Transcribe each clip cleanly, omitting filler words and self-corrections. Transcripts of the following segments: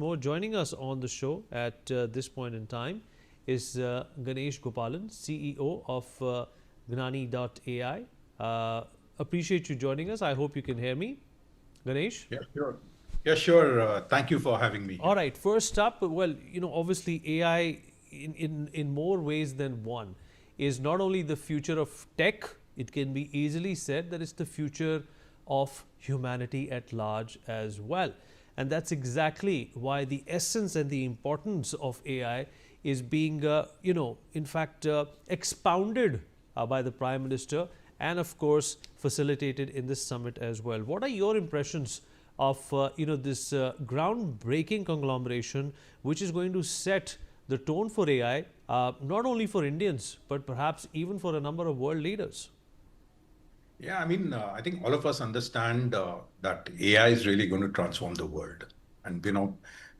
More joining us on the show at this point in time is Ganesh Gopalan, CEO of Gnani.ai. Appreciate you joining us. I hope you can hear me. Ganesh? Yeah, sure. Yeah, sure. Thank you for having me All here. right. First up, well, obviously AI in more ways than one is not only the future of tech, it can be easily said that it's the future of humanity at large as well. And that's exactly why the essence and the importance of AI is being, in fact, expounded by the Prime Minister and, of course, facilitated in this summit as well. What are your impressions of this groundbreaking conglomeration, which is going to set the tone for AI, not only for Indians, but perhaps even for a number of world leaders? Yeah, I think all of us understand that AI is really going to transform the world, and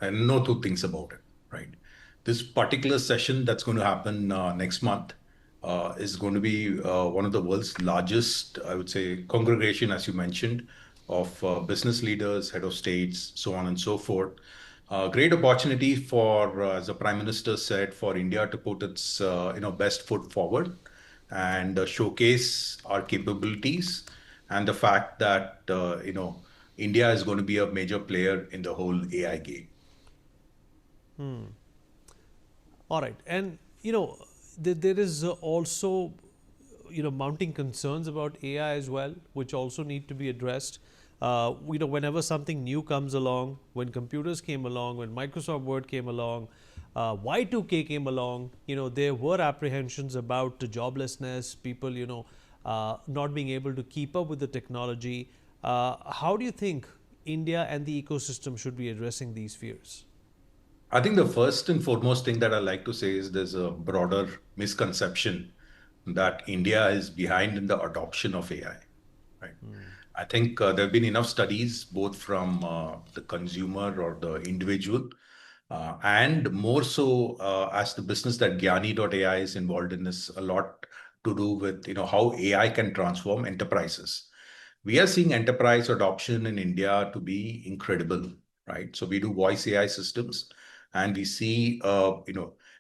and know two things about it, right? This particular session that's going to happen next month is going to be one of the world's largest, I would say, congregation, as you mentioned, of business leaders, head of states, so on and so forth. Great opportunity for, as the Prime Minister said, for India to put its best foot forward and showcase our capabilities and the fact that India is going to be a major player in the whole AI game. All right. And, there is also, mounting concerns about AI as well, which also need to be addressed. Whenever something new comes along, when computers came along, when Microsoft Word came along, Y2K came along, there were apprehensions about the joblessness, people, not being able to keep up with the technology. How do you think India and the ecosystem should be addressing these fears? I think the first and foremost thing that I like to say is there's a broader misconception that India is behind in the adoption of AI, right? I think there have been enough studies, both from the consumer or the individual, and more so as the business that Gnani.ai is involved in is a lot to do with how AI can transform enterprises. We are seeing enterprise adoption in India to be incredible, right? So we do voice AI systems, and we see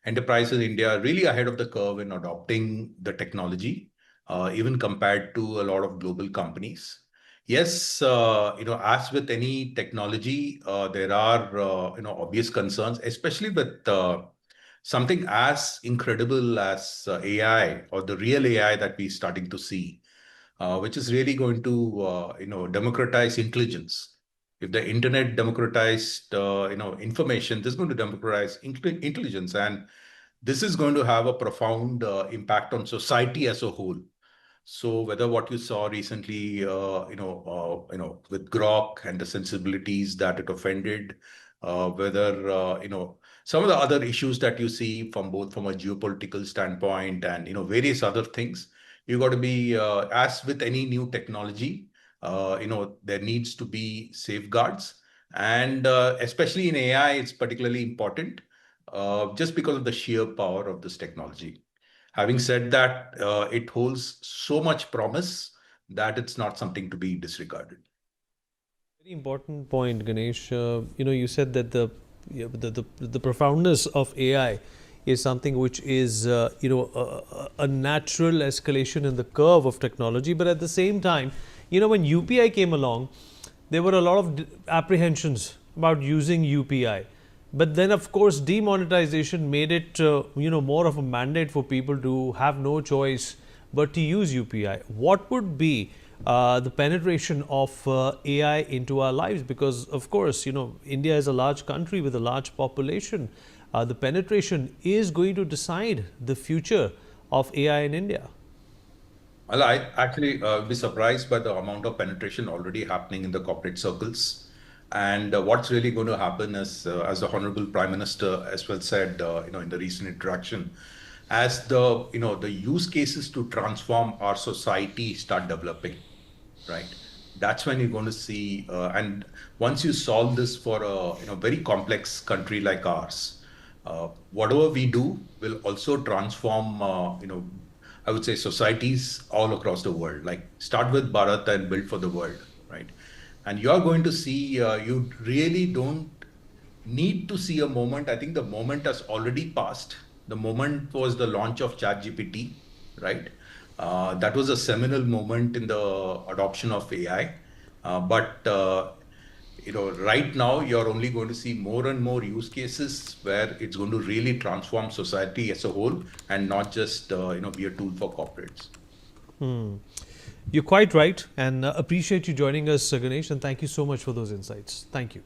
enterprises in India are really ahead of the curve in adopting the technology, even compared to a lot of global companies. Yes, as with any technology, there are obvious concerns, especially with something as incredible as AI or the real AI that we're starting to see, which is really going to democratize intelligence. If the internet democratized information, this is going to democratize intelligence, and this is going to have a profound impact on society as a whole. So whether what you saw recently, with Grok and the sensibilities that it offended, whether some of the other issues that you see from both from a geopolitical standpoint and various other things, you got to be as with any new technology, there needs to be safeguards, and especially in AI, it's particularly important just because of the sheer power of this technology. Having said that, it holds so much promise that it's not something to be disregarded. Very important point, Ganesh. You said that the profoundness of AI is something which is a natural escalation in the curve of technology. But at the same time, when UPI came along, there were a lot of apprehensions about using UPI. But then, of course, demonetization made it more of a mandate for people to have no choice but to use UPI. What would be the penetration of AI into our lives? Because, of course, India is a large country with a large population. The penetration is going to decide the future of AI in India. Well, I actually be surprised by the amount of penetration already happening in the corporate circles. And what's really going to happen is, as the Honorable Prime Minister as well said, in the recent interaction, as the use cases to transform our society start developing, right? That's when you're going to see, and once you solve this for a very complex country like ours, whatever we do will also transform, I would say societies all across the world. Like start with Bharat and build for the world, right? And you are going to see, you really don't need to see a moment. I think the moment has already passed. The moment was the launch of ChatGPT, right? That was a seminal moment in the adoption of AI. But right now you're only going to see more and more use cases where it's going to really transform society as a whole and not just be a tool for corporates. You're quite right, and appreciate you joining us, Ganesh, and thank you so much for those insights. Thank you.